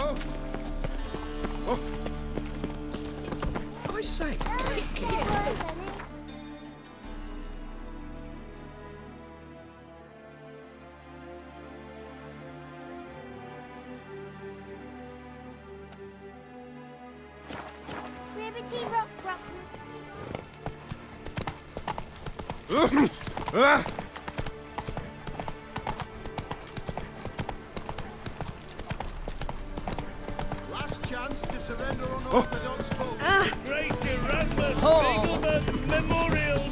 Oh. Oh. I say. Rarity rock rock. Last chance to surrender unorthodox folks. Great Erasmus Spiegelman Memorial to...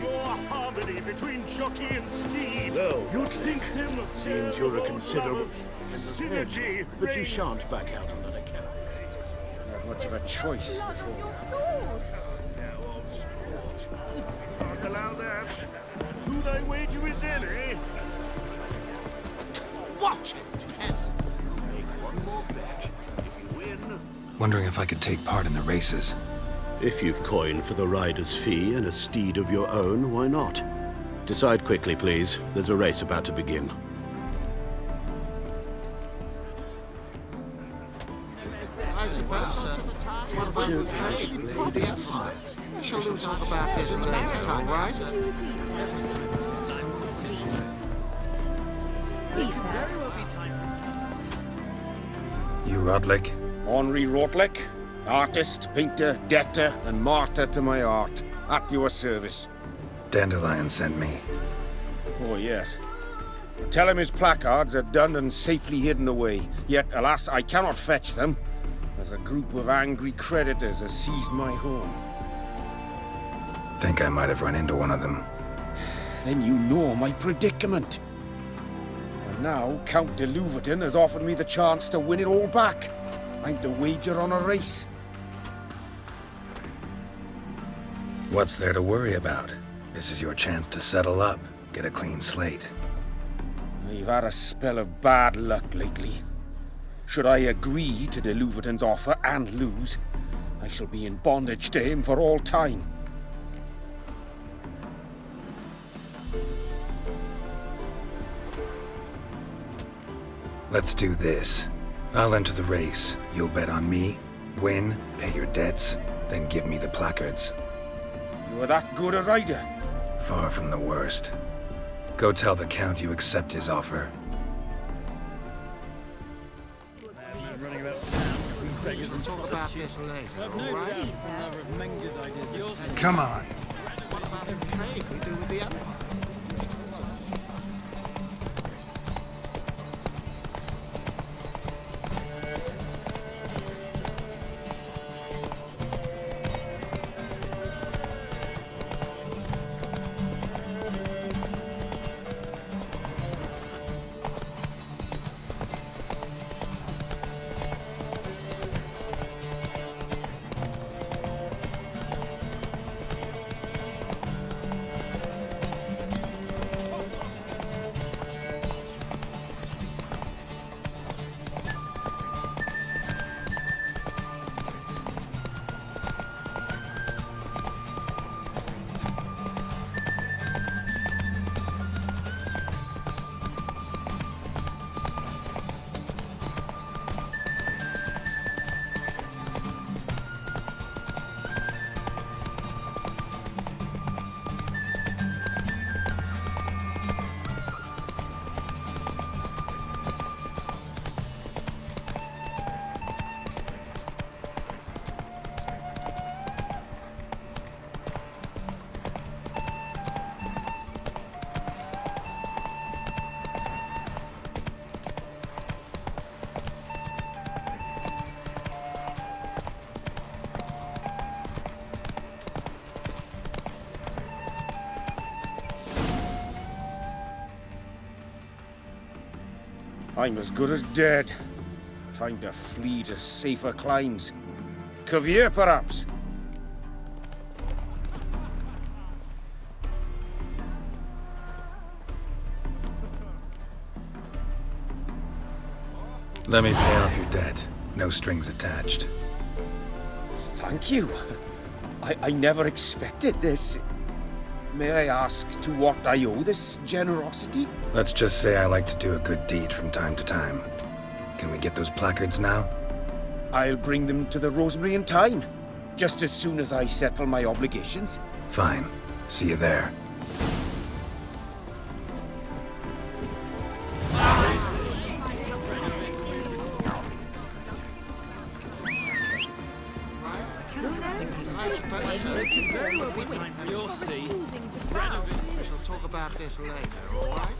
More harmony between jockey and steed. Well, you'd think them. Seems you're a considerable synergy, but you shan't back out on that account. Not much of a choice before. Your swords. Now, old sport. Can't allow that. Who'd I wager with then, eh? Watch it, peasant. You make one more bet. If you win... Wondering if I could take part in the races. If you've coined for the rider's fee and a steed of your own, why not? Decide quickly, please. There's a race about to begin. I suppose so. What about the trade? Yes. She'll lose all about this later time, right? You Rodlick? Henri Rotlick, artist, painter, debtor, and martyr to my art. At your service. Dandelion sent me. Oh, yes. Tell him his placards are done and safely hidden away. Yet, alas, I cannot fetch them, as a group of angry creditors has seized my home. Think I might have run into one of them. Then you know my predicament. And now, Count de Louverton has offered me the chance to win it all back. I'm to wager on a race. What's there to worry about? This is your chance to settle up, get a clean slate. I've had a spell of bad luck lately. Should I agree to de Louverton's offer and lose, I shall be in bondage to him for all time. Let's do this. I'll enter the race. You'll bet on me, win, pay your debts, then give me the placards. You are that good a rider? Far from the worst. Go tell the Count you accept his offer. Running about town, beggars and Talk about this later, all right? Come on. What about the trade we do with the other one? I'm as good as dead. Time to flee to safer climes. Caviar, perhaps? Let me pay off your debt. No strings attached. Thank you. I never expected this. May I ask to what I owe this generosity? Let's just say I like to do a good deed from time to time. Can we get those placards now? I'll bring them to the Rosemary and Thyme, just as soon as I settle my obligations. Fine. See you there. I suppose so. You'll see. We shall talk about this later, all right?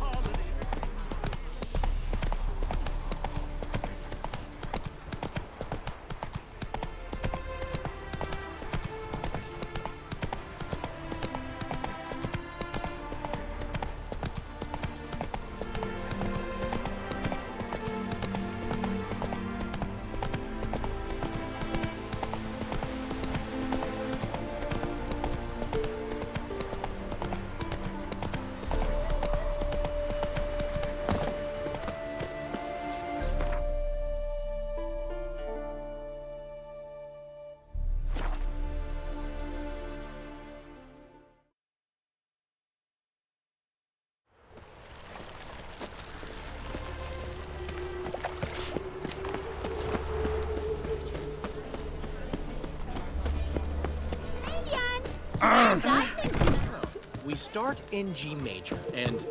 We start in G major, and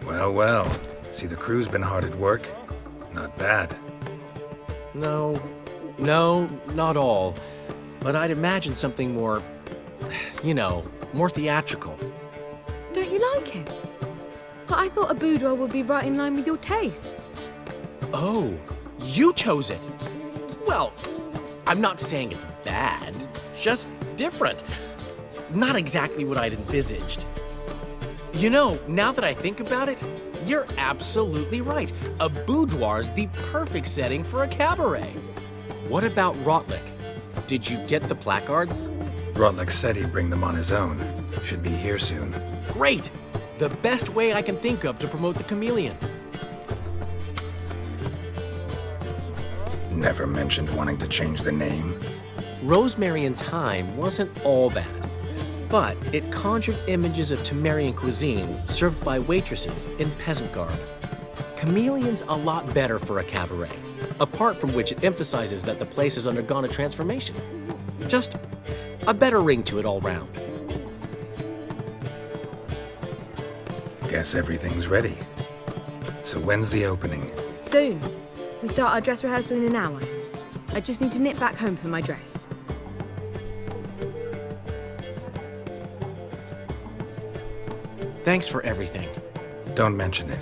Well, well. See, the crew's been hard at work. Not bad. no, not all. But I'd imagine something more, more theatrical. Don't you like it? But I thought a boudoir would be right in line with your tastes. Oh, you chose it. Well, I'm not saying it's bad, just different. Not exactly what I'd envisaged. Now that I think about it, you're absolutely right. A boudoir's the perfect setting for a cabaret. What about Rotlick? Did you get the placards? Rotlick said he'd bring them on his own. Should be here soon. Great! The best way I can think of to promote the Chameleon. Never mentioned wanting to change the name. Rosemary and Thyme wasn't all bad, but it conjured images of Temerian cuisine served by waitresses in peasant garb. Chameleon's a lot better for a cabaret, apart from which it emphasizes that the place has undergone a transformation. Just a better ring to it all round. Guess everything's ready. So when's the opening? Soon. We start our dress rehearsal in an hour. I just need to nip back home for my dress. Thanks for everything. Don't mention it.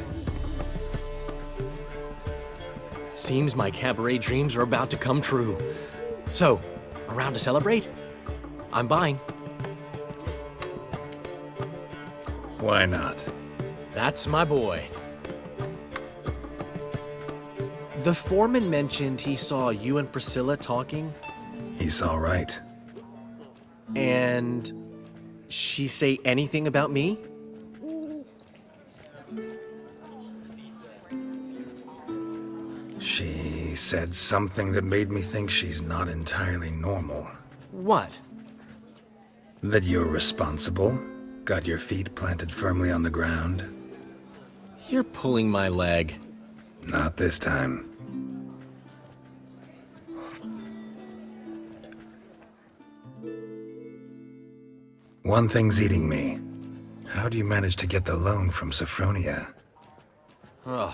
Seems my cabaret dreams are about to come true. So, around to celebrate? I'm buying. Why not? That's my boy. The foreman mentioned he saw you and Priscilla talking, He's all right. and she say anything about me? She said something that made me think she's not entirely normal. What? That you're responsible, got your feet planted firmly on the ground. You're pulling my leg. Not this time. One thing's eating me. How do you manage to get the loan from Sophronia? Ugh,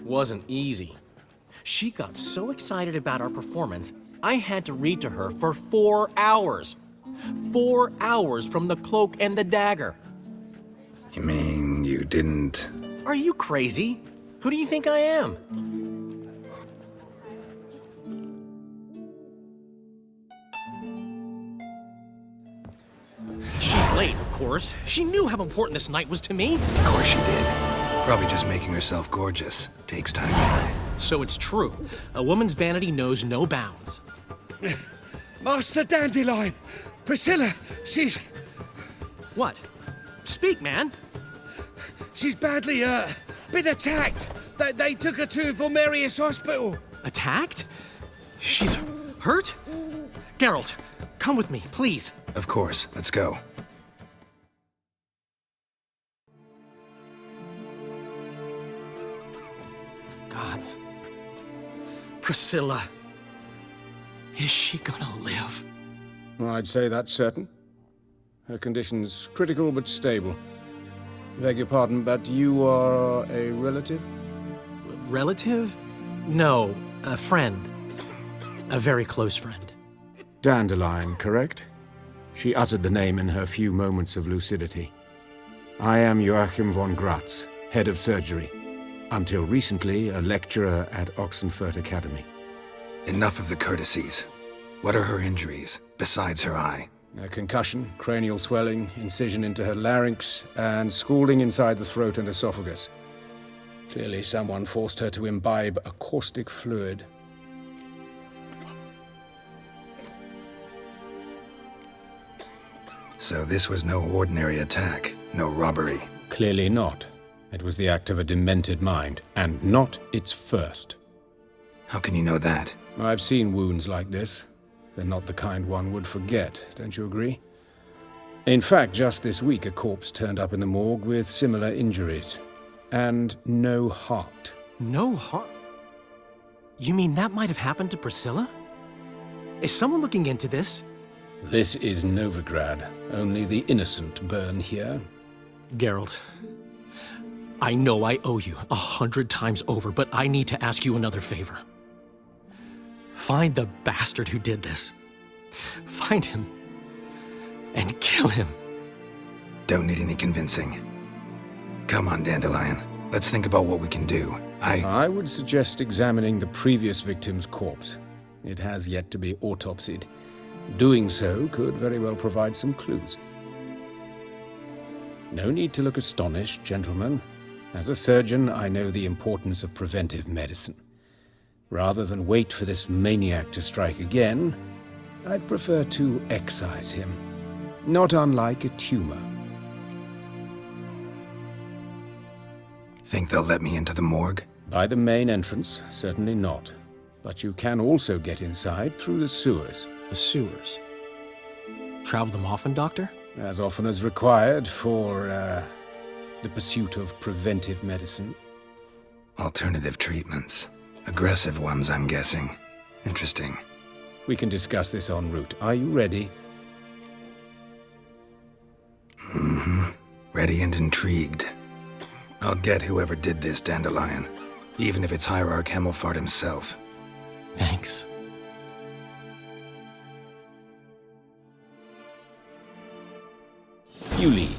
wasn't easy. She got so excited about our performance, I had to read to her for 4 hours. 4 hours from the Cloak and the Dagger. You mean you didn't... Are you crazy? Who do you think I am? She's late, of course. She knew how important this night was to me. Of course she did. Probably just making herself gorgeous. Takes time, you know. So it's true. A woman's vanity knows no bounds. Master Dandelion! Priscilla, she's What? Speak, man. badly, been attacked. They took her to Vulmerius Hospital. Attacked? She's hurt? Geralt, come with me, please. Of course, let's go. Gods. Priscilla. Is she gonna live? I'd say that's certain. Her condition's critical but stable. Beg your pardon, but you are a relative? Relative? No, a friend. A very close friend. Dandelion, correct? She uttered the name in her few moments of lucidity. I am Joachim von Gratz, head of surgery. Until recently, a lecturer at Oxenfurt Academy. Enough of the courtesies. What are her injuries, besides her eye? A concussion, cranial swelling, incision into her larynx, and scalding inside the throat and esophagus. Clearly someone forced her to imbibe a caustic fluid. So this was no ordinary attack, no robbery. Clearly not. It was the act of a demented mind, and not its first. How can you know that? I've seen wounds like this. They're not the kind one would forget, don't you agree? In fact, just this week a corpse turned up in the morgue with similar injuries. And no heart. No heart? You mean that might have happened to Priscilla? Is someone looking into this? This is Novigrad. Only the innocent burn here. Geralt, I know I owe you 100 times over, but I need to ask you another favor. Find the bastard who did this. Find him and kill him. Don't need any convincing. Come on, Dandelion. Let's think about what we can do. I would suggest examining the previous victim's corpse. It has yet to be autopsied. Doing so could very well provide some clues. No need to look astonished, gentlemen. As a surgeon, I know the importance of preventive medicine. Rather than wait for this maniac to strike again, I'd prefer to excise him. Not unlike a tumor. Think they'll let me into the morgue? By the main entrance, certainly not. But you can also get inside through the sewers. The sewers. Travel them often, Doctor? As often as required for, the pursuit of preventive medicine. Alternative treatments. Aggressive ones, I'm guessing. Interesting. We can discuss this en route. Are you ready? Mm-hmm. Ready and intrigued. I'll get whoever did this, Dandelion. Even if it's Hierarch Hemmelfart himself. Thanks. You lead.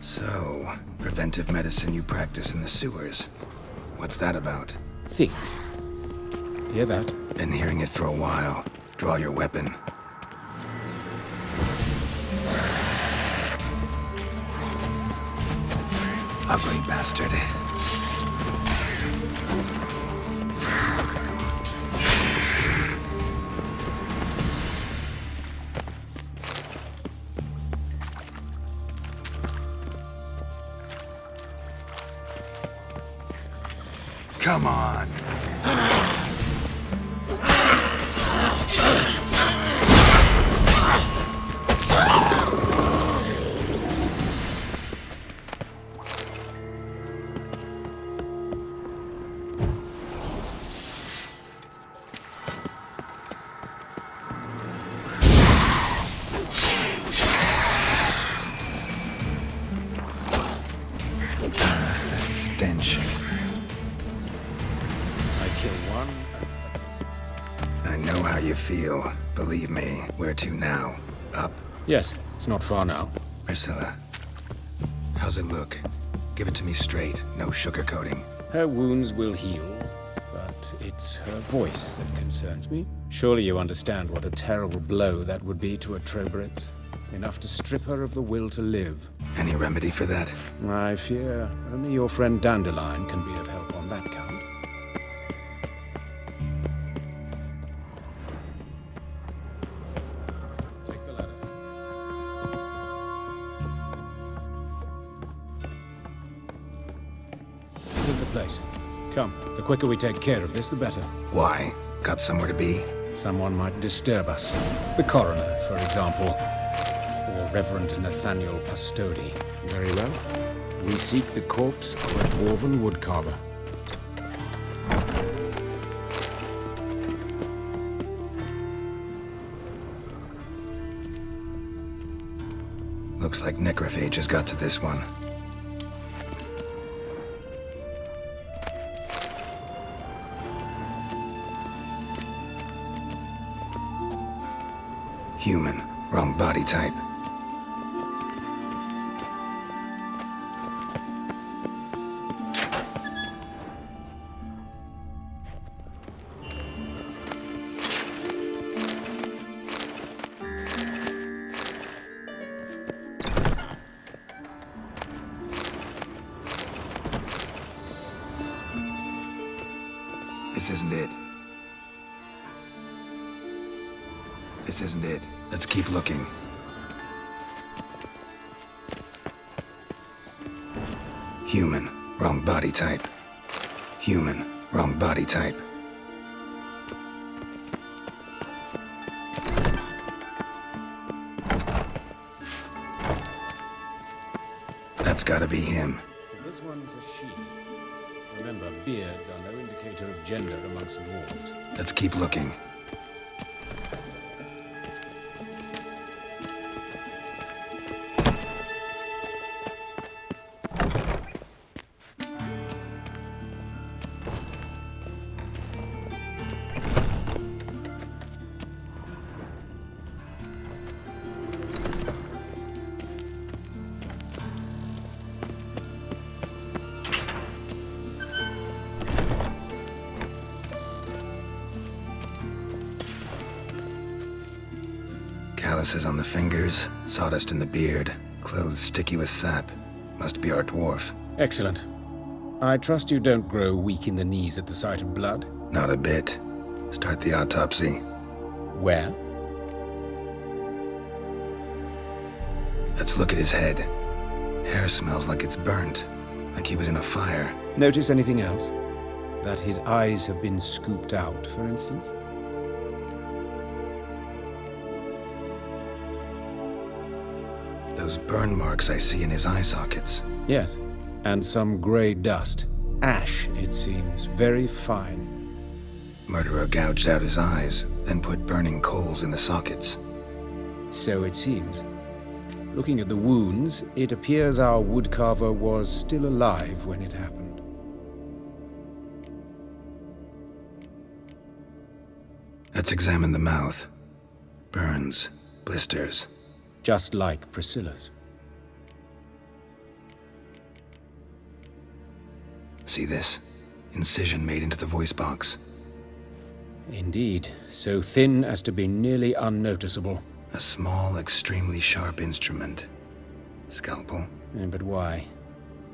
So, preventive medicine you practice in the sewers. What's that about? Think. Hear that? Been hearing it for a while. Draw your weapon. Ugly bastard. Come on. Stench. I know how you feel. Believe me. Where to now? Up? Yes, it's not far now. Priscilla. How's it look? Give it to me straight. No sugarcoating. Her wounds will heal, but It's her voice that concerns me. Surely you understand what a terrible blow that would be to a Trobritz. Enough to strip her of the will to live. Any remedy for that? I fear only your friend Dandelion can be of help on that count. Take the ladder. This is the place. Come, the quicker we take care of this, the better. Why? Got somewhere to be? Someone might disturb us. The coroner, for example. Or Reverend Nathaniel Pastodi. Very well. We seek the corpse of a dwarven woodcarver. Looks like necrophages got to this one. Human. Wrong body type. This isn't it. This isn't it. Let's keep looking. Human. Wrong body type. Human. Wrong body type. That's gotta be him. This one's a she. Remember, beards are no indicator of gender amongst dwarves. Let's keep looking. Calluses on the fingers, sawdust in the beard, clothes sticky with sap. Must be our dwarf. Excellent. I trust you don't grow weak in the knees at the sight of blood. Not a bit. Start the autopsy. Where? Let's look at his head. Hair smells like it's burnt, like he was in a fire. Notice anything else? That his eyes have been scooped out, for instance? Those burn marks I see in his eye sockets. Yes. And some grey dust. Ash, it seems. Very fine. Murderer gouged out his eyes, then put burning coals in the sockets. So it seems. Looking at the wounds, it appears our woodcarver was still alive when it happened. Let's examine the mouth. Burns, blisters. Just like Priscilla's. See this? Incision made into the voice box. Indeed, so thin as to be nearly unnoticeable. A small, extremely sharp instrument. Scalpel. But why?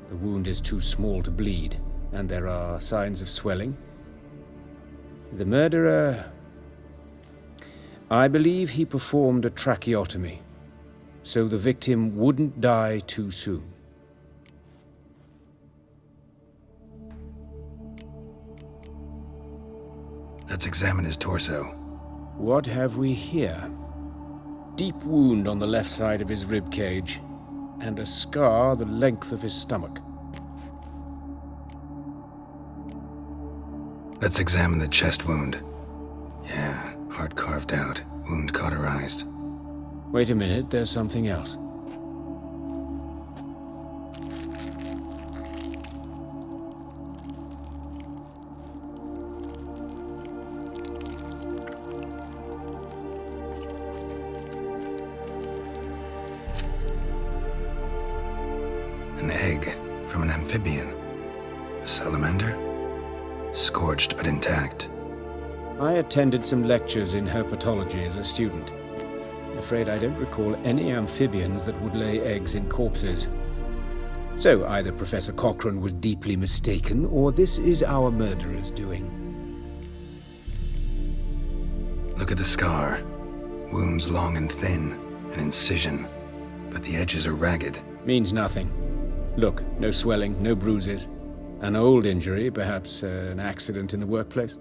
The wound is too small to bleed, and there are signs of swelling. The murderer... I believe he performed a tracheotomy, so the victim wouldn't die too soon. Let's examine his torso. What have we here? Deep wound on the left side of his rib cage, and a scar the length of his stomach. Let's examine the chest wound. Yeah, heart carved out, wound cauterized. Wait a minute, there's something else. An egg from an amphibian. A salamander? Scorched but intact. I attended some lectures in herpetology as a student. Afraid I don't recall any amphibians that would lay eggs in corpses. So either Professor Cochrane was deeply mistaken, or this is our murderer's doing. Look at the scar. Wounds long and thin, an incision. But the edges are ragged. Means nothing. Look, no swelling, no bruises. An old injury, perhaps an accident in the workplace.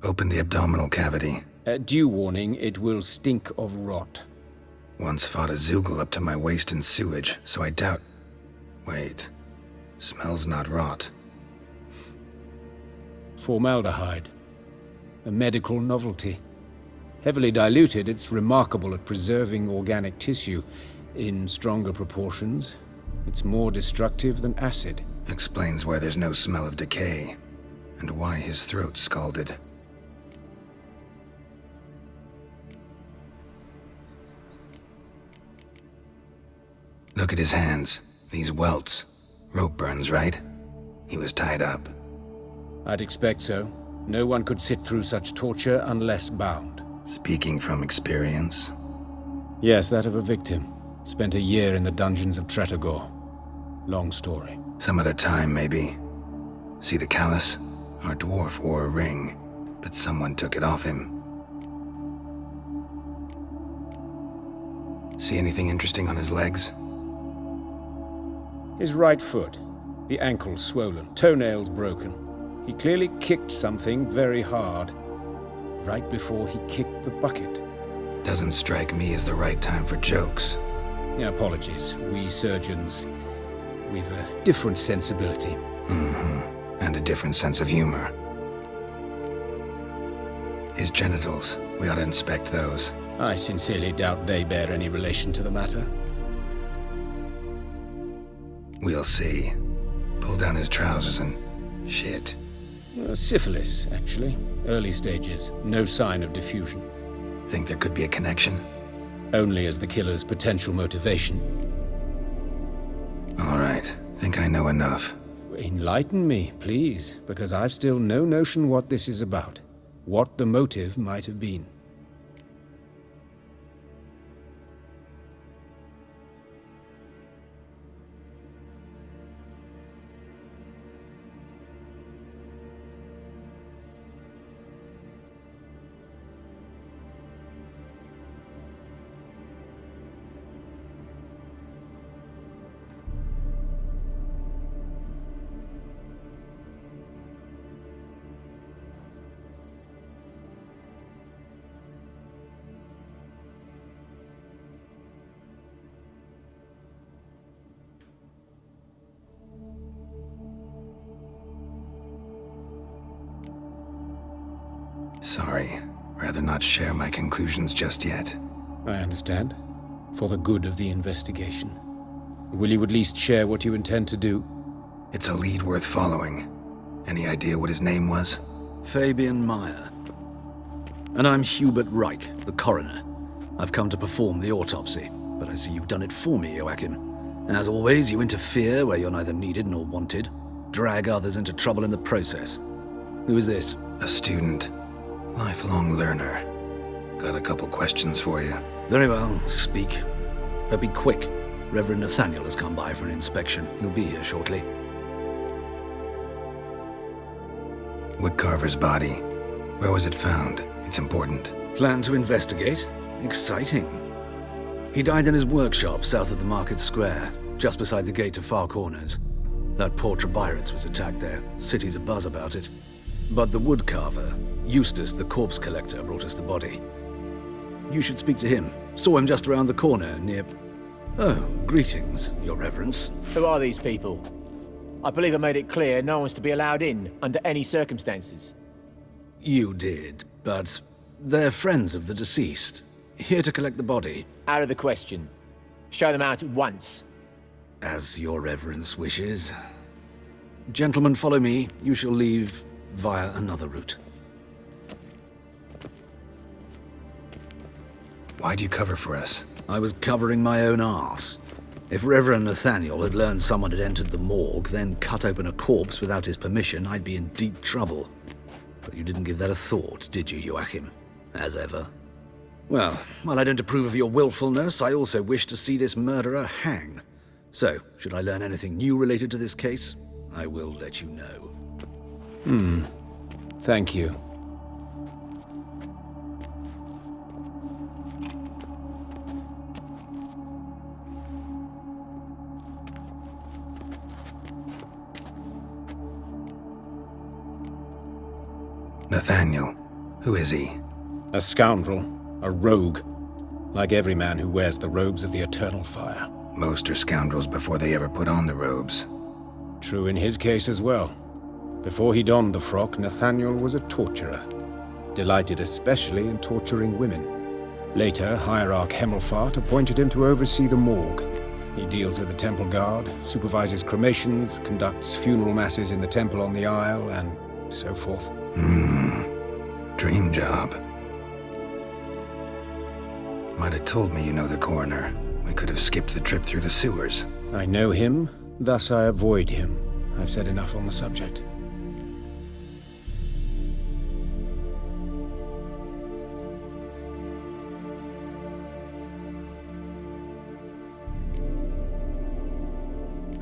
Open the abdominal cavity. Due warning, it will stink of rot. Once fought a Zoogle up to my waist in sewage, so I doubt... Wait. Smells not rot. Formaldehyde. A medical novelty. Heavily diluted, it's remarkable at preserving organic tissue. In stronger proportions, it's more destructive than acid. Explains why there's no smell of decay, and why his throat's scalded. Look at his hands. These welts. Rope burns, right? He was tied up. I'd expect so. No one could sit through such torture unless bound. Speaking from experience? Yes, that of a victim. Spent a year in the dungeons of Tretogor. Long story. Some other time, maybe. See the callus? Our dwarf wore a ring, but someone took it off him. See anything interesting on his legs? His right foot. The ankle swollen, toenails broken. He clearly kicked something very hard. Right before he kicked the bucket. Doesn't strike me as the right time for jokes. Apologies. We surgeons, we've a different sensibility. And a different sense of humor. His genitals, we ought to inspect those. I sincerely doubt they bear any relation to the matter. We'll see. Pull down his trousers and... shit. Syphilis, actually. Early stages. No sign of diffusion. Think there could be a connection? Only as the killer's potential motivation. All right. Think I know enough. Enlighten me, please, because I've still no notion what this is about. What the motive might have been. Sorry. Rather not share my conclusions just yet. I understand. For the good of the investigation. Will you at least share what you intend to do? It's a lead worth following. Any idea what his name was? Fabian Meyer. And I'm Hubert Reich, the coroner. I've come to perform the autopsy, but I see you've done it for me, Joachim. As always, you interfere where you're neither needed nor wanted. Drag others into trouble in the process. Who is this? A student. Lifelong learner. Got a couple questions for you. Very well, speak. But be quick. Reverend Nathaniel has come by for an inspection. He'll be here shortly. Woodcarver's body. Where was it found? It's important. Plan to investigate? Exciting. He died in his workshop south of the market square, just beside the gate to Far Corners. That poor Trebirance was attacked there. City's abuzz about it. But the woodcarver, Eustace the corpse collector, brought us the body. You should speak to him. Saw him just around the corner near... Oh, greetings, Your Reverence. Who are these people? I believe I made it clear no one's to be allowed in under any circumstances. You did, but they're friends of the deceased. Here to collect the body. Out of the question. Show them out at once. As Your Reverence wishes. Gentlemen, follow me. You shall leave via another route. Why do you cover for us? I was covering my own arse. If Reverend Nathaniel had learned someone had entered the morgue, then cut open a corpse without his permission, I'd be in deep trouble. But you didn't give that a thought, did you, Joachim? As ever. Well, while I don't approve of your willfulness, I also wish to see this murderer hang. So, should I learn anything new related to this case, I will let you know. Thank you. Nathaniel. Who is he? A scoundrel. A rogue. Like every man who wears the robes of the eternal fire. Most are scoundrels before they ever put on the robes. True in his case as well. Before he donned the frock, Nathaniel was a torturer. Delighted especially in torturing women. Later, Hierarch Hemmelfart appointed him to oversee the morgue. He deals with the temple guard, supervises cremations, conducts funeral masses in the temple on the Isle, and so forth. Dream job. Might have told me you know the coroner. We could have skipped the trip through the sewers. I know him, thus I avoid him. I've said enough on the subject.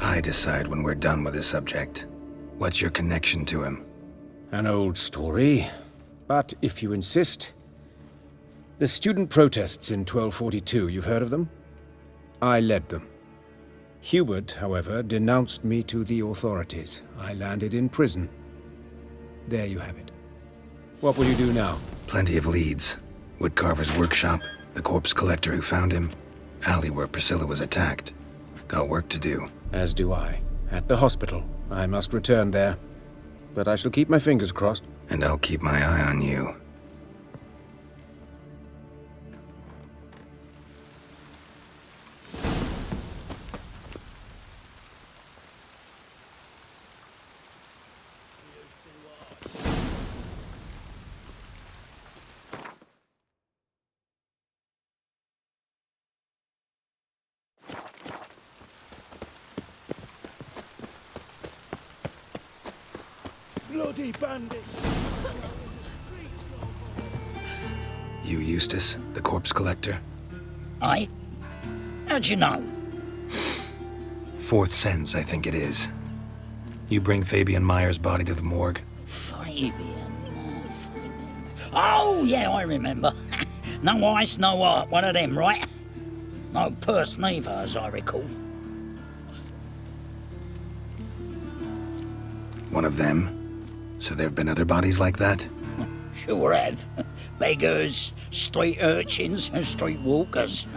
I decide when we're done with the subject. What's your connection to him? An old story, but if you insist. The student protests in 1242, you've heard of them? I led them. Hubert, however, denounced me to the authorities. I landed in prison. There you have it. What will you do now? Plenty of leads. Woodcarver's workshop, the corpse collector who found him, alley where Priscilla was attacked. Got work to do. As do I. At the hospital. I must return there. But I shall keep my fingers crossed. And I'll keep my eye on you. Bloody bandits! You Eustace, the corpse collector? Aye? How'd you know? Fourth sense, I think it is. You bring Fabian Meyer's body to the morgue? Fabian. Oh, yeah, I remember. No ice, no art, one of them, right? No purse neither, as I recall. One of them? So there have been other bodies like that? Sure have. Beggars, street urchins, and street walkers.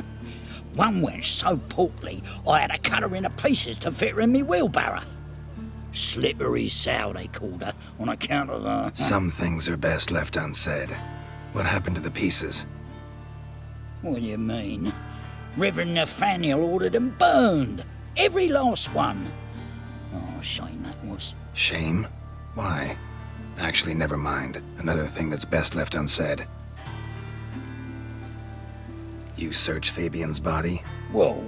One wench so portly, I had to cut her into pieces to fit her in me wheelbarrow. Slippery sow, they called her, on account of the... Some things are best left unsaid. What happened to the pieces? What do you mean? Reverend Nathaniel ordered them burned. Every last one. Oh, shame that was. Shame? Why? Actually, never mind. Another thing that's best left unsaid. You searched Fabian's body? Well,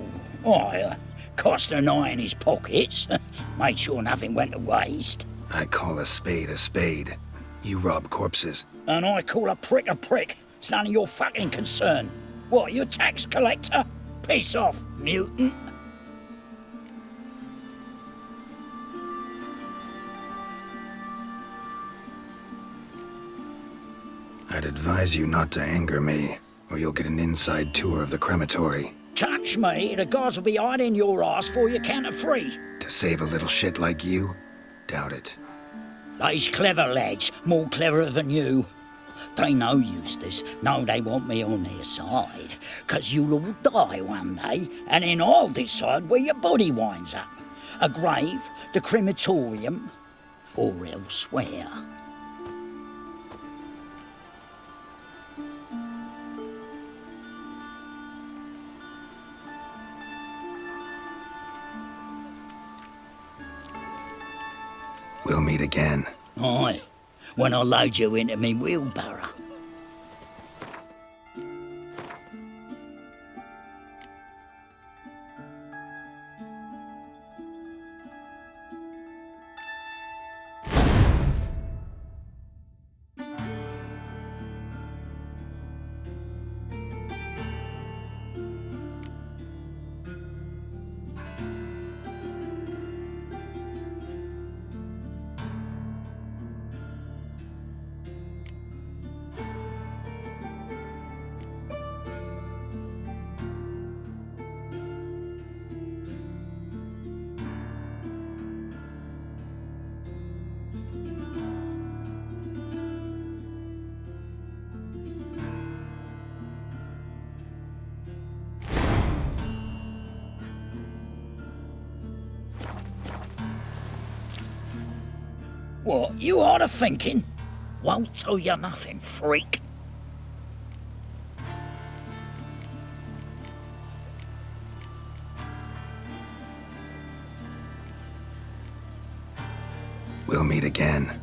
I cast an eye in his pockets. Made sure nothing went to waste. I call a spade a spade. You rob corpses. And I call a prick a prick. It's none of your fucking concern. What, you tax collector? Piss off, mutant. I'd advise you not to anger me, or you'll get an inside tour of the crematory. Touch me, the guards will be hiding your ass for your count of 3. To save a little shit like you? Doubt it. They's clever lads, more cleverer than you. They know Eustace, know they want me on their side, 'cause you'll all die one day, and then I'll decide where your body winds up. A grave, the crematorium, or elsewhere. We'll meet again. Aye, when I load you into me wheelbarrow. What, you are thinking? Won't tell you nothing, freak. We'll meet again.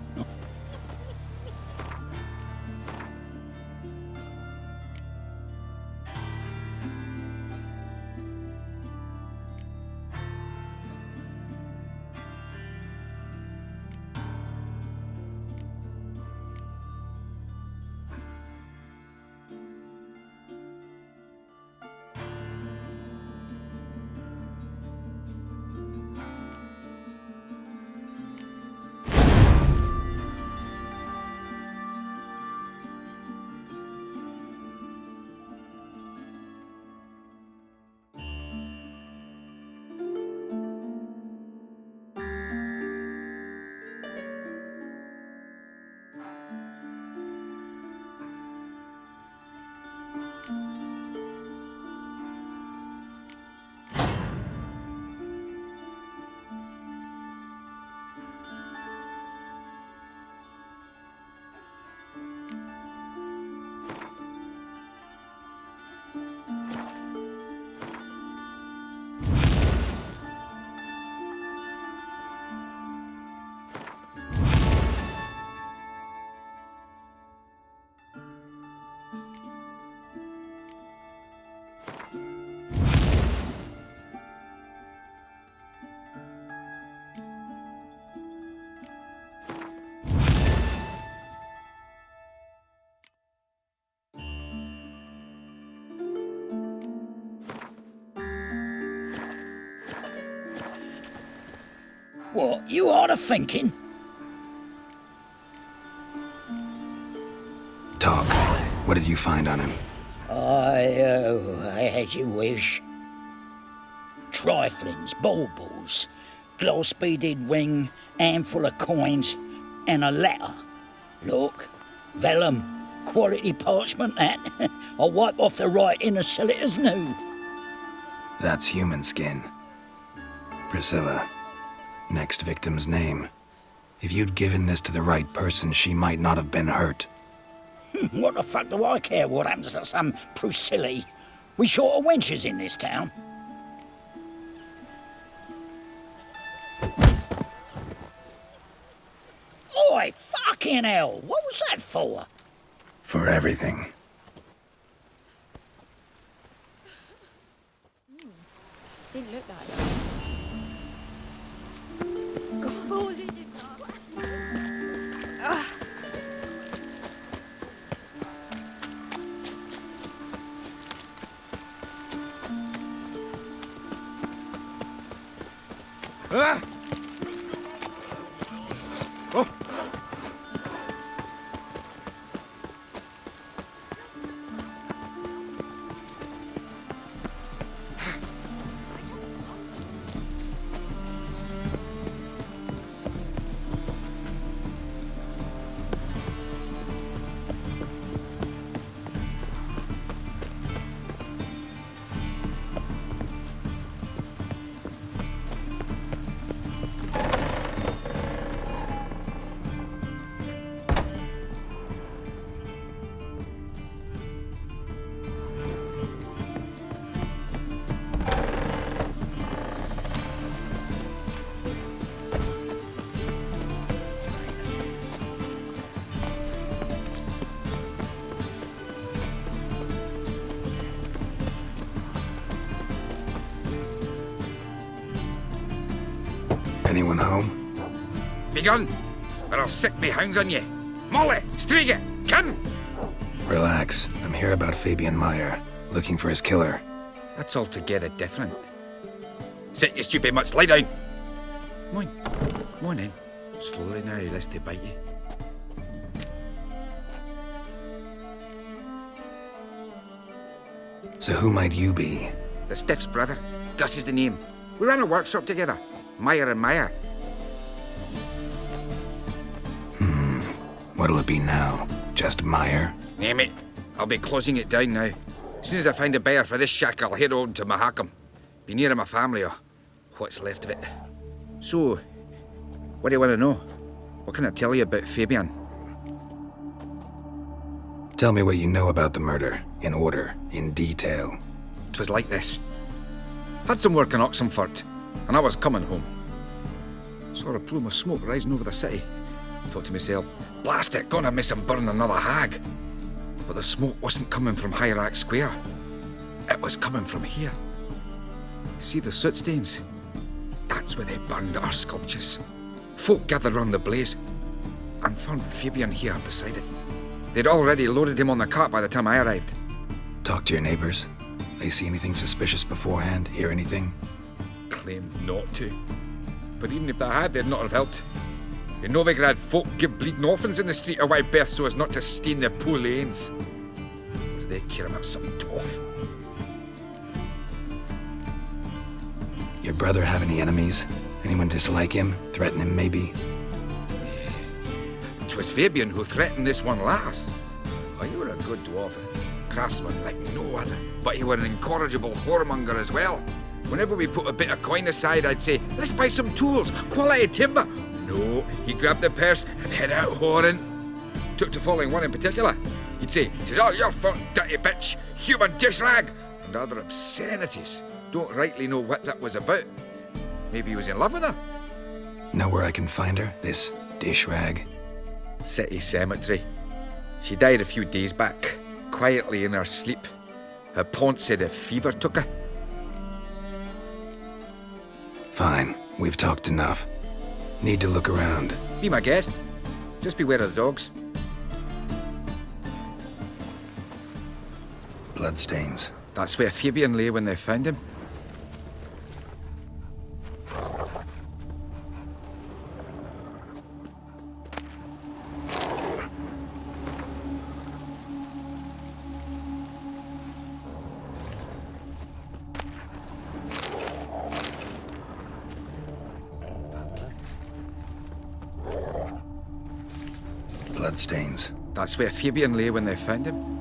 What, you are thinking? Talk. What did you find on him? As you wish. Triflings, baubles, glass-beaded ring, handful of coins, and a letter. Look, vellum, quality parchment that. I'll wipe off the writing and sell it as new. That's human skin. Priscilla. Next victim's name. If you'd given this to the right person, she might not have been hurt. What the fuck do I care what happens to some Priscilla? We short of wenches in this town. Oi, fucking hell! What was that for? For everything. Didn't look like that. Ah! Oh! Anyone home? Begun, or I'll sick me hounds on you. Molly, Striga, come! Relax. I'm here about Fabian Meyer, looking for his killer. That's altogether different. Sit, you stupid mutts, lie down. Come on in. Slowly now, lest they bite you. So who might you be? The Stiff's brother. Gus is the name. We ran a workshop together. Meyer and Meyer. What'll it be now? Just Meyer? Name it. I'll be closing it down now. As soon as I find a buyer for this shack, I'll head on to Mahakam. Be near my family, or what's left of it. So, what do you want to know? What can I tell you about Fabian? Tell me what you know about the murder, in order, in detail. 'Twas like this. Had some work in Oxenford, and I was coming home. Saw a plume of smoke rising over the city. Thought to myself, blast it, gonna miss him burn another hag. But the smoke wasn't coming from Hierarch Square. It was coming from here. See the soot stains? That's where they burned our sculptures. Folk gathered round the blaze, and found Fabian here beside it. They'd already loaded him on the cart by the time I arrived. Talk to your neighbors. They see anything suspicious beforehand? Hear anything? Claimed not to. But even if they had, they'd not have helped. In Novigrad, folk give bleeding orphans in the street a wide berth so as not to stain their poor lanes. What do they care about some dwarf? Your brother have any enemies? Anyone dislike him? Threaten him, maybe? 'Twas Fabian who threatened this one last. Oh, you were a good dwarf, craftsman like no other. But you were an incorrigible whoremonger as well. Whenever we put a bit of coin aside, I'd say, let's buy some tools, quality timber. No, he grabbed the purse and head out whoring. Took to following one in particular. He'd say, "'Tis all your fault, dirty bitch, human dish rag," and other obscenities. Don't rightly know what that was about. Maybe he was in love with her? Know where I can find her? This dish rag? City cemetery. She died a few days back, quietly in her sleep. Her pont said a fever took her. Fine, we've talked enough. Need to look around. Be my guest. Just beware of the dogs. Bloodstains. That's where Fabian lay when they found him. Bloodstains. That's where Fabian lay when they found him.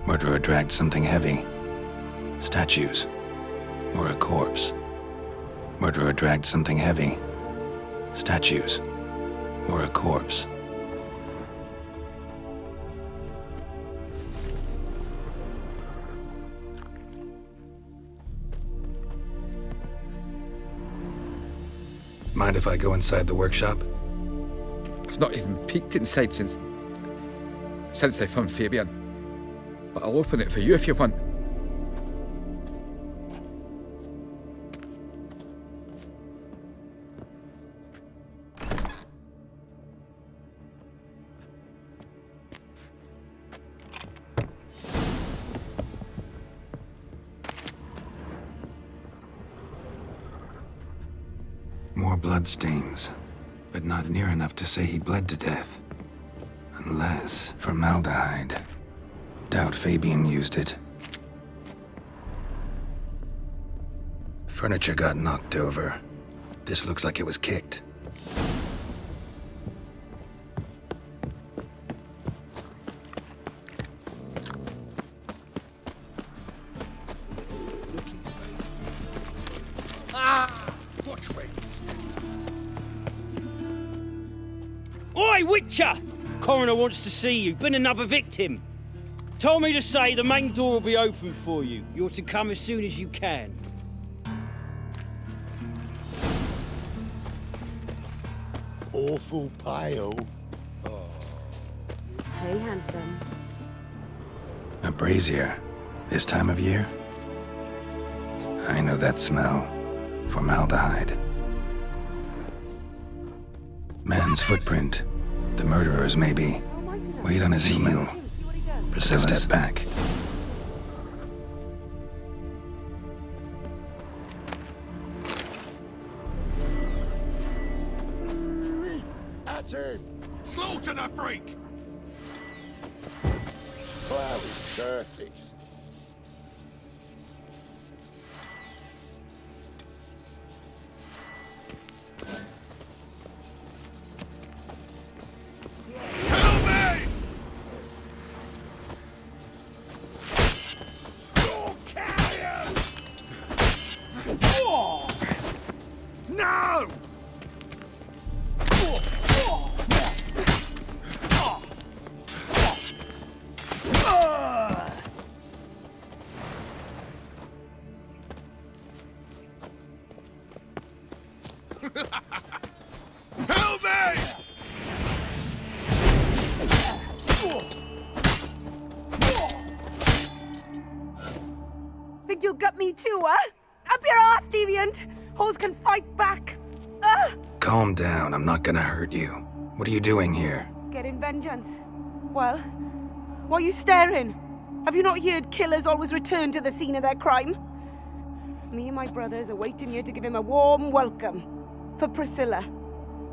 Murderer dragged something heavy. Statues. Or a corpse. Murderer dragged something heavy. Statues. Or a corpse. Mind if I go inside the workshop? I've not even peeked inside since they found Fabian. But I'll open it for you if you want. More bloodstains, but not near enough to say he bled to death. Unless formaldehyde. Doubt Fabian used it. Furniture got knocked over. This looks like it was kicked. Watch me. Oi, Witcher! Coroner wants to see you. Been another victim. Told me to say the main door will be open for you. You're to come as soon as you can. Awful pale. Hey, handsome. A brazier. This time of year? I know that smell. Formaldehyde. Man's footprint. The murderer's maybe. Wait on his heel. Priscilla, step back. That's it. Slaughter the freak. Cloudy curses. No! Help me! Think you'll gut me too, huh? Up your ass, deviant! Hoes can fight back! Calm down, I'm not gonna hurt you. What are you doing here? Getting vengeance. Well, why are you staring? Have you not heard killers always return to the scene of their crime? Me and my brothers are waiting here to give him a warm welcome. For Priscilla.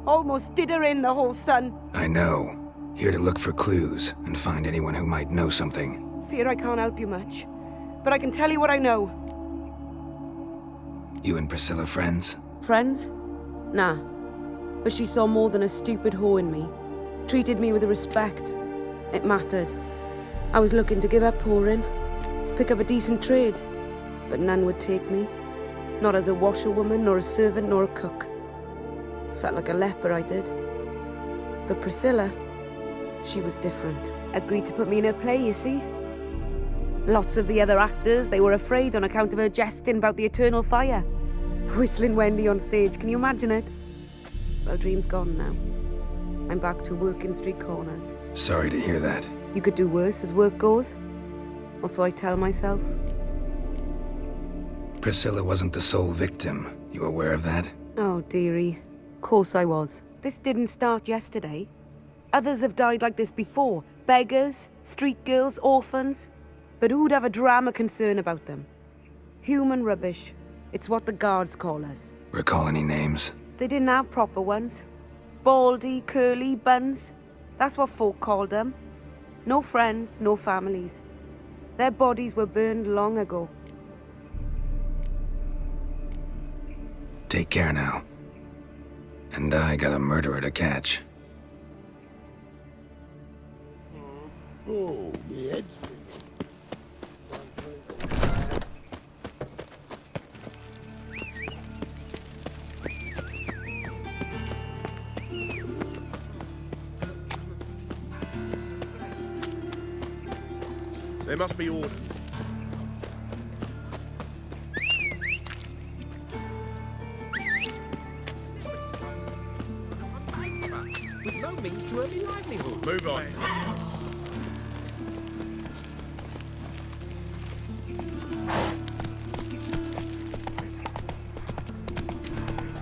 Almost did her in, the whole son. I know. Here to look for clues and find anyone who might know something. Fear I can't help you much. But I can tell you what I know. You and Priscilla friends? Friends? Nah. But she saw more than a stupid whore in me. Treated me with respect. It mattered. I was looking to give up whoring. Pick up a decent trade. But none would take me. Not as a washerwoman, nor a servant, nor a cook. Felt like a leper, I did. But Priscilla, she was different. Agreed to put me in her play, you see? Lots of the other actors, they were afraid on account of her jesting about the eternal fire. Whistling Wendy on stage, can you imagine it? Well, dream's gone now. I'm back to working street corners. Sorry to hear that. You could do worse as work goes. Or so I tell myself. Priscilla wasn't the sole victim. You aware of that? Oh, dearie. Course I was. This didn't start yesterday. Others have died like this before. Beggars, street girls, orphans. But who'd have a drama concern about them? Human rubbish. It's what the guards call us. Recall any names? They didn't have proper ones. Baldy, curly, buns. That's what folk called them. No friends, no families. Their bodies were burned long ago. Take care now. And I got a murderer to catch. Oh, my head's ringing. There must be orders. With no means to earn me livelihood. Move on.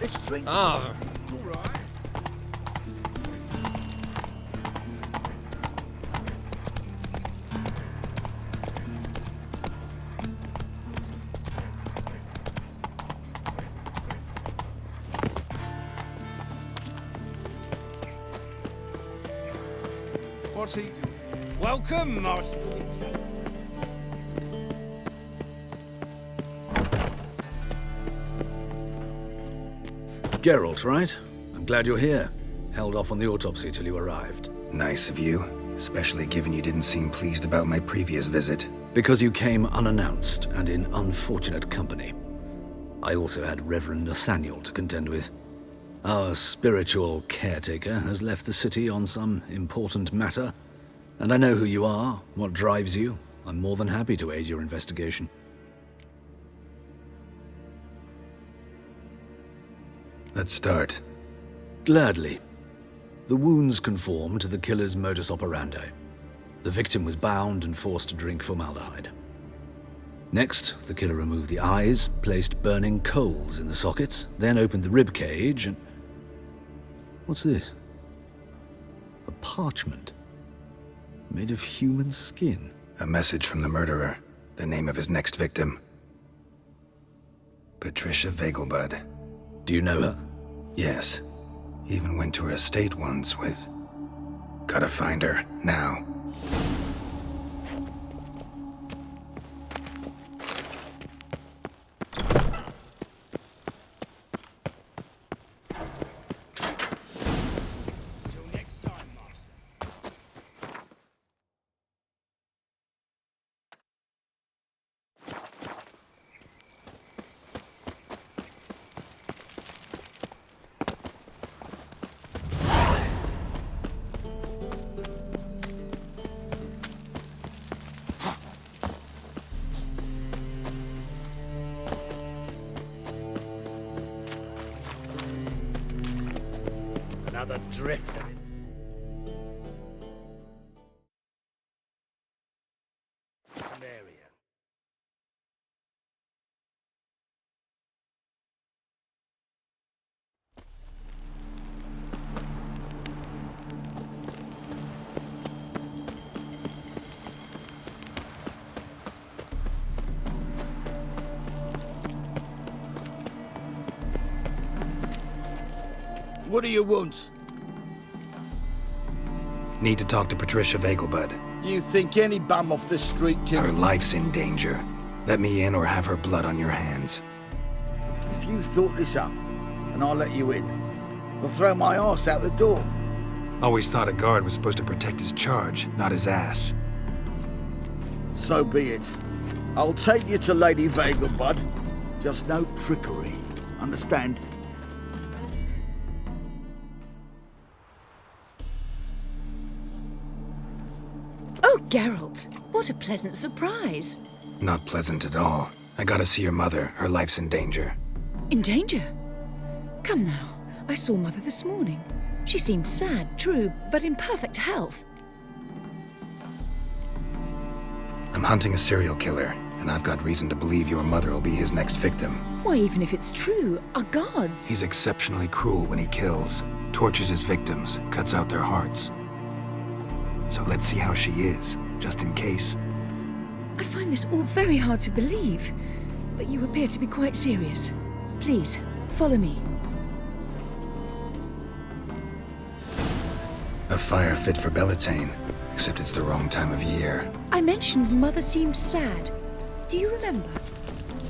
Let's drink. Ah, What's he doing? Welcome, Master Witcher. Geralt, right? I'm glad you're here. Held off on the autopsy till you arrived. Nice of you, especially given you didn't seem pleased about my previous visit. Because you came unannounced and in unfortunate company. I also had Reverend Nathaniel to contend with. Our spiritual caretaker has left the city on some important matter, and I know who you are, what drives you. I'm more than happy to aid your investigation. Let's start. Gladly. The wounds conform to the killer's modus operandi. The victim was bound and forced to drink formaldehyde. Next, the killer removed the eyes, placed burning coals in the sockets, then opened the rib cage and... What's this? A parchment. Made of human skin. A message from the murderer. The name of his next victim. Patricia Vegelbud. Do you know her? Yes. Even went to her estate once with... Gotta find her, now. Another drifter. Area. What do you want? Need to talk to Patricia Vegelbud. You think any bum off the street can... Her life's in danger. Let me in or have her blood on your hands. If you thought this up, and I'll let you in, I'll throw my arse out the door. Always thought a guard was supposed to protect his charge, not his ass. So be it. I'll take you to Lady Vegelbud. Just no trickery. Understand? Oh, Geralt, what a pleasant surprise. Not pleasant at all. I gotta see your mother. Her life's in danger. In danger? Come now, I saw Mother this morning. She seemed sad, true, but in perfect health. I'm hunting a serial killer, and I've got reason to believe your mother will be his next victim. Why, even if it's true, our gods... He's exceptionally cruel when he kills, tortures his victims, cuts out their hearts. So let's see how she is, just in case. I find this all very hard to believe, but you appear to be quite serious. Please, follow me. A fire fit for Bellatane, except it's the wrong time of year. I mentioned Mother seemed sad. Do you remember?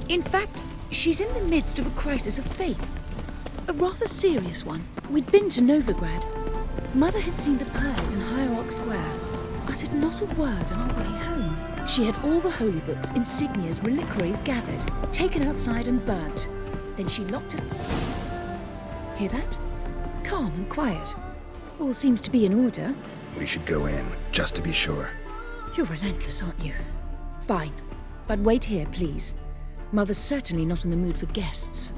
In fact, she's in the midst of a crisis of faith. A rather serious one. We'd been to Novigrad. Mother had seen the pyres in Hierarch Square, uttered not a word on our way home. She had all the holy books, insignias, reliquaries gathered, taken outside and burnt. Then she locked us... Hear that? Calm and quiet. All seems to be in order. We should go in, just to be sure. You're relentless, aren't you? Fine. But wait here, please. Mother's certainly not in the mood for guests.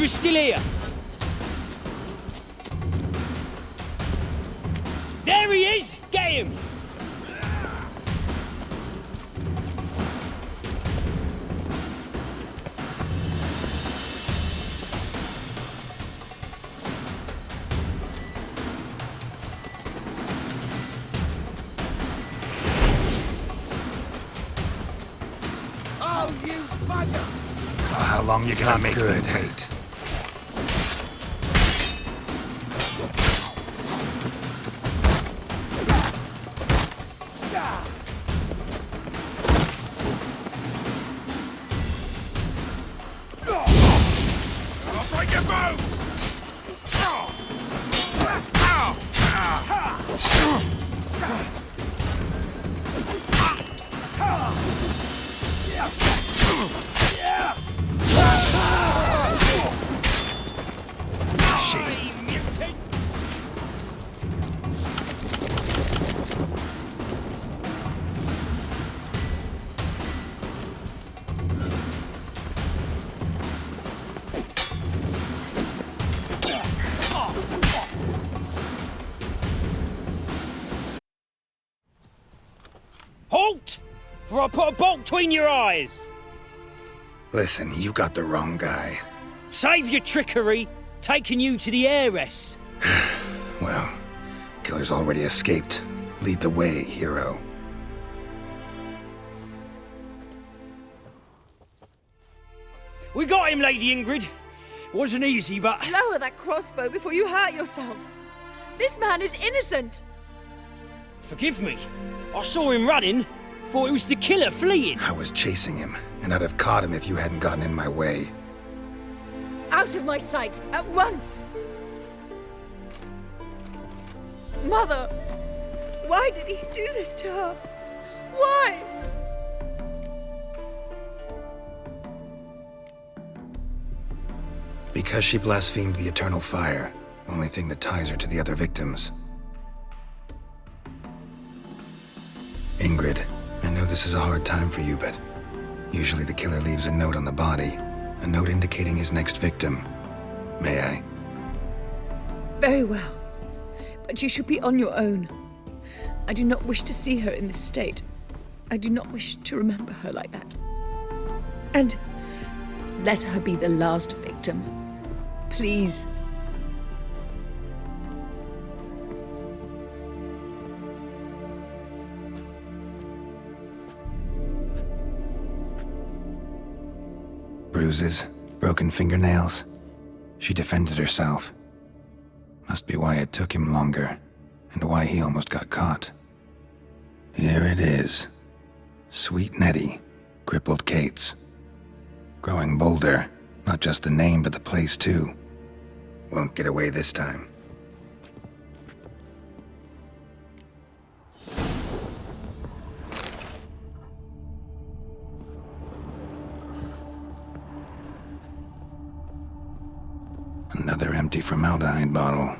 killer's still here. There he is! Get him! Oh, you bugger! How long you gonna make me wait? Halt! For I put a bolt between your eyes! Listen, you got the wrong guy. Save your trickery, taking you to the heiress. Well, killer's already escaped. Lead the way, hero. We got him, Lady Ingrid. Wasn't easy, but... Lower that crossbow before you hurt yourself. This man is innocent. Forgive me. I saw him running. Thought it was the killer fleeing. I was chasing him, and I'd have caught him if you hadn't gotten in my way. Out of my sight, at once! Mother! Why did he do this to her? Why? Because she blasphemed the eternal fire. Only thing that ties her to the other victims. Ingrid, I know this is a hard time for you, but usually the killer leaves a note on the body. A note indicating his next victim. May I? Very well. But you should be on your own. I do not wish to see her in this state. I do not wish to remember her like that. And let her be the last victim. Please. Bruises, broken fingernails. She defended herself. Must be why it took him longer, and why he almost got caught. Here it is. Sweet Nettie, crippled Kate's. Growing bolder, not just the name but the place too. Won't get away this time. Another empty formaldehyde bottle.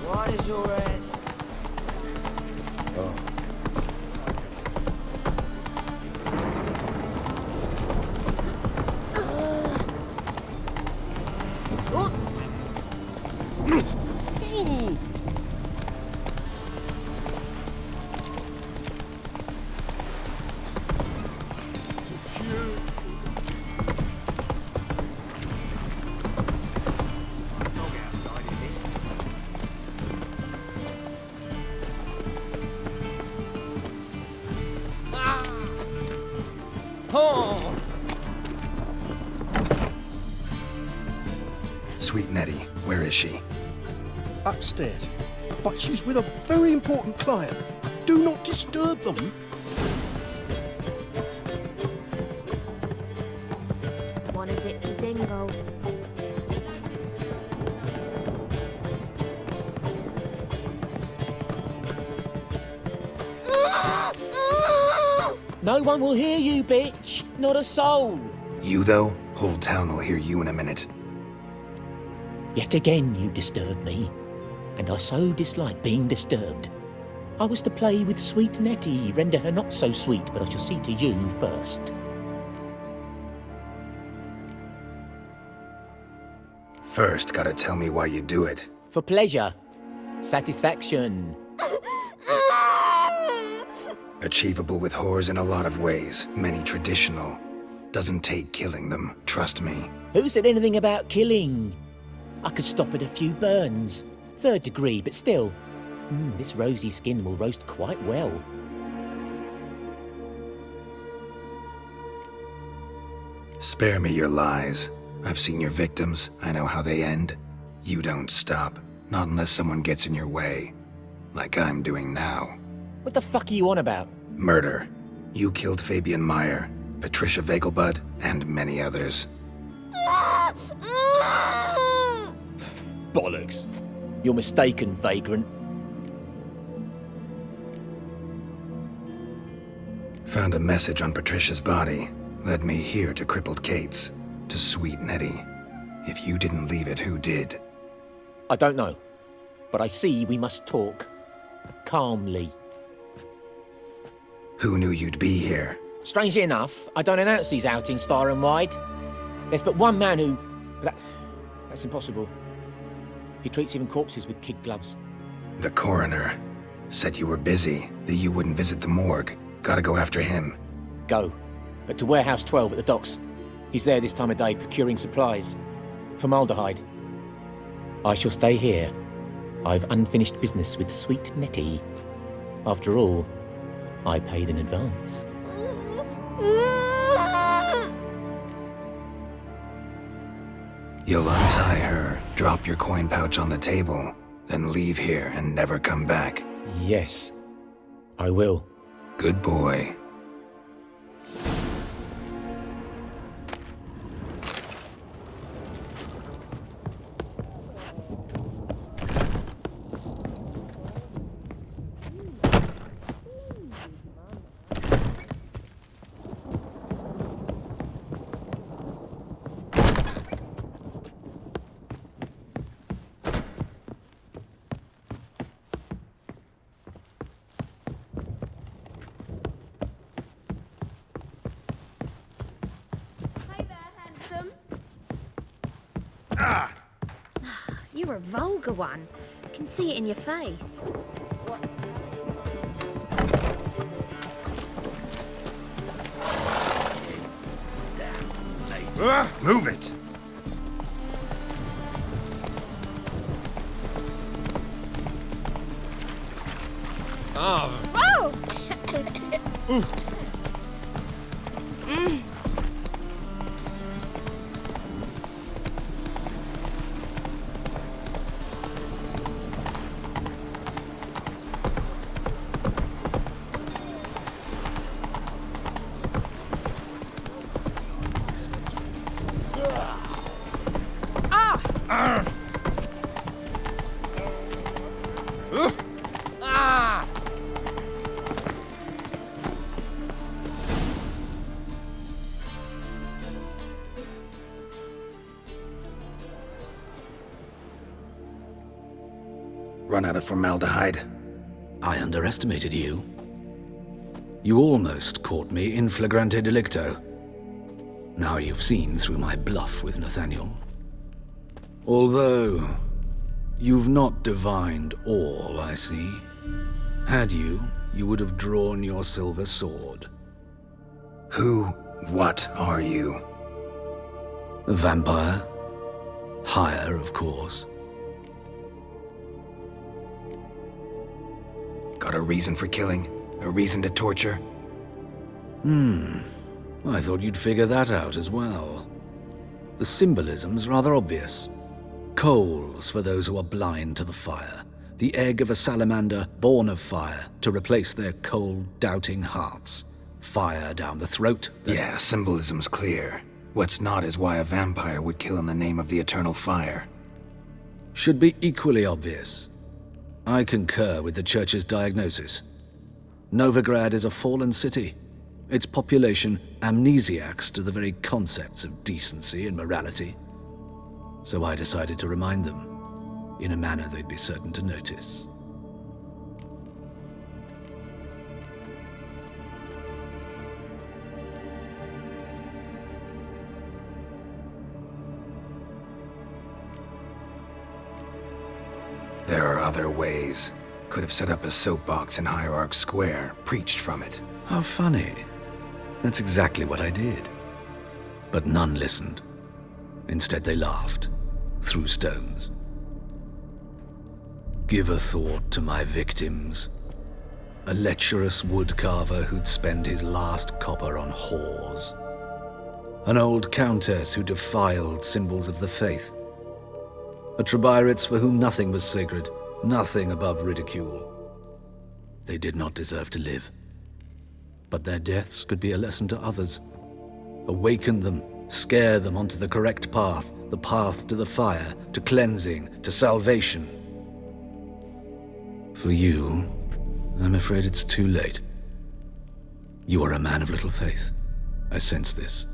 What is your head? Sweet Nettie, where is she? Upstairs. But she's with a very important client. Do not disturb them. Want a dippy dingle? No one will hear you, bitch. Not a soul. You, though? Whole town will hear you in a minute. Yet again you disturb me, and I so dislike being disturbed. I was to play with sweet Nettie, render her not so sweet, but I shall see to you first. First, gotta tell me why you do it. For pleasure. Satisfaction. Achievable with whores in a lot of ways, many traditional. Doesn't take killing them, trust me. Who said anything about killing? I could stop at a few burns. 3rd degree, but still. This rosy skin will roast quite well. Spare me your lies. I've seen your victims. I know how they end. You don't stop. Not unless someone gets in your way. Like I'm doing now. What the fuck are you on about? Murder. You killed Fabian Meyer, Patricia Vegelbud, and many others. Bollocks. You're mistaken, vagrant. Found a message on Patricia's body. Led me here to crippled Kate's. To sweet Nettie. If you didn't leave it, who did? I don't know. But I see we must talk. Calmly. Who knew you'd be here? Strangely enough, I don't announce these outings far and wide. There's but one man who... That's impossible. He treats even corpses with kid gloves. The coroner. Said you were busy, that you wouldn't visit the morgue. Gotta go after him. Go. But to Warehouse 12 at the docks. He's there this time of day procuring supplies. Formaldehyde. I shall stay here. I've unfinished business with sweet Nettie. After all, I paid in advance. You'll untie her, drop your coin pouch on the table, then leave here and never come back. Yes, I will. Good boy. You're a vulgar one. I can see it in your face. Move it! Whoa! run out of formaldehyde. I underestimated you. You almost caught me in flagrante delicto. Now you've seen through my bluff with Nathaniel. Although, you've not divined all, I see. Had you, you would have drawn your silver sword. What are you? A vampire. Higher, of course. Got a reason for killing? A reason to torture? I thought you'd figure that out as well. The symbolism's rather obvious. Coals for those who are blind to the fire. The egg of a salamander born of fire to replace their cold, doubting hearts. Fire down the throat. Yeah, symbolism's clear. What's not is why a vampire would kill in the name of the eternal fire. Should be equally obvious. I concur with the Church's diagnosis. Novigrad is a fallen city. Its population amnesiacs to the very concepts of decency and morality. So I decided to remind them, in a manner they'd be certain to notice. There are other ways. Could have set up a soapbox in Hierarch Square, preached from it. How funny. That's exactly what I did. But none listened. Instead they laughed, threw stones. Give a thought to my victims. A lecherous woodcarver who'd spend his last copper on whores. An old countess who defiled symbols of the faith. A Trebirates for whom nothing was sacred, nothing above ridicule. They did not deserve to live. But their deaths could be a lesson to others. Awaken them, scare them onto the correct path, the path to the fire, to cleansing, to salvation. For you, I'm afraid it's too late. You are a man of little faith. I sense this.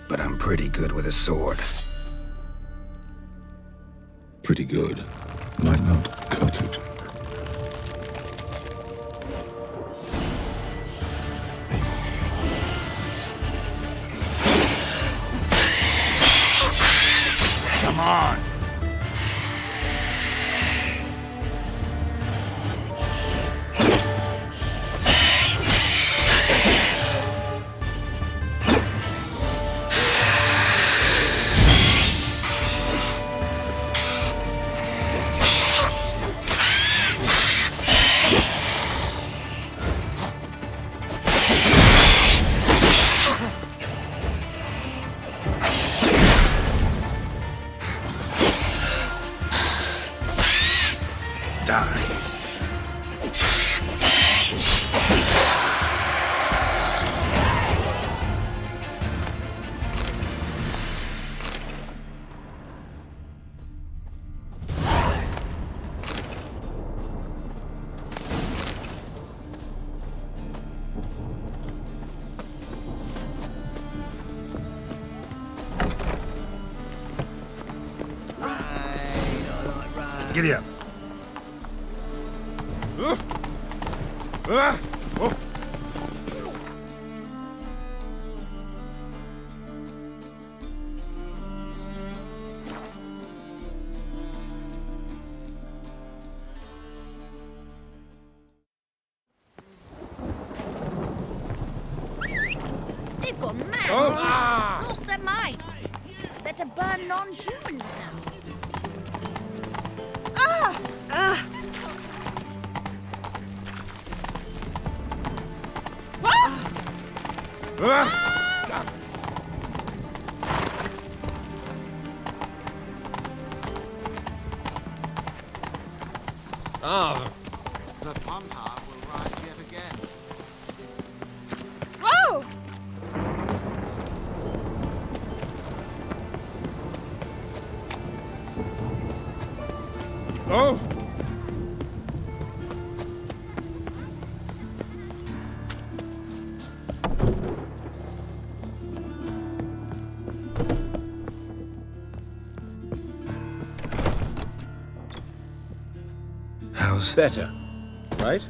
But I'm pretty good with a sword. Pretty good. Might not cut it. Come on! Giddy up. They've gone mad. Lost their minds. They're to burn non-humans now. The Pontar will rise yet again. Whoa! Oh! How's... Better, right?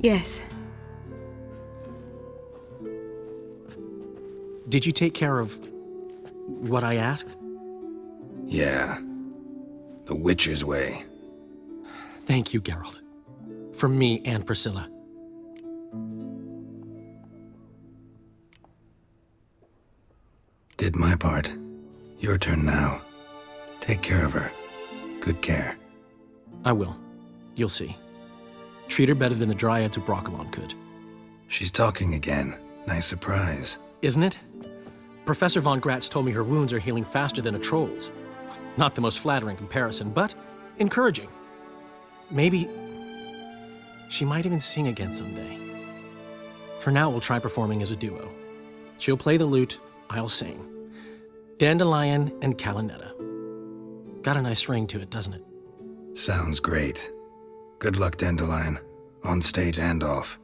Yes. Did you take care of what I asked? Yeah. The Witcher's way. Thank you, Geralt. From me and Priscilla. Did my part. Your turn now. Take care of her. Good care. I will. You'll see. Treat her better than the Dryads of Broccolon could. She's talking again. Nice surprise. Isn't it? Professor von Gratz told me her wounds are healing faster than a troll's. Not the most flattering comparison, but encouraging. Maybe she might even sing again someday. For now, we'll try performing as a duo. She'll play the lute, I'll sing. Dandelion and Calinetta. Got a nice ring to it, doesn't it? Sounds great. Good luck, Dandelion. On stage and off.